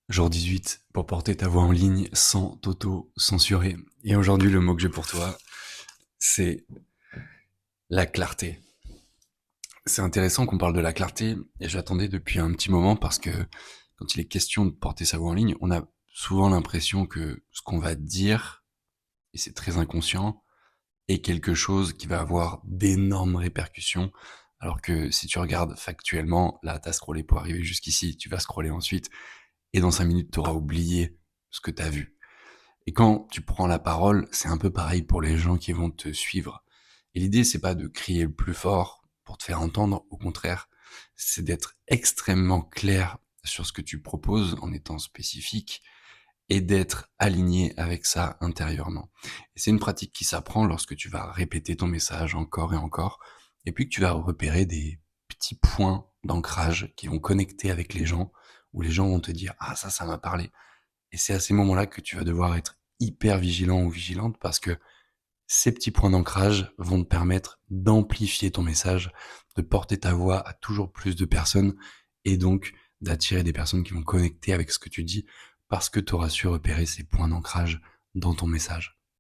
Jour 18 pour porter ta voix en ligne sans t'auto-censurer. Et aujourd'hui, le mot que j'ai pour toi, c'est la clarté. C'est intéressant qu'on parle de la clarté, et j'attendais depuis un petit moment parce que quand il est question de porter sa voix en ligne, on a souvent l'impression que ce qu'on va dire, et c'est très inconscient, est quelque chose qui va avoir d'énormes répercussions, alors que si tu regardes factuellement, là, t'as scrollé pour arriver jusqu'ici, tu vas scroller ensuite, et dans 5 minutes, t'auras oublié ce que t'as vu. Et quand tu prends la parole, c'est un peu pareil pour les gens qui vont te suivre. Et l'idée, c'est pas de crier le plus fort pour te faire entendre, au contraire, c'est d'être extrêmement clair sur ce que tu proposes en étant spécifique et d'être aligné avec ça intérieurement. Et c'est une pratique qui s'apprend lorsque tu vas répéter ton message encore et encore, et puis que tu vas repérer des petits points d'ancrage qui vont connecter avec les gens, où les gens vont te dire «Ah ça m'a parlé». Et c'est à ces moments-là que tu vas devoir être hyper vigilant ou vigilante parce que ces petits points d'ancrage vont te permettre d'amplifier ton message, de porter ta voix à toujours plus de personnes et donc d'attirer des personnes qui vont connecter avec ce que tu dis parce que tu auras su repérer ces points d'ancrage dans ton message.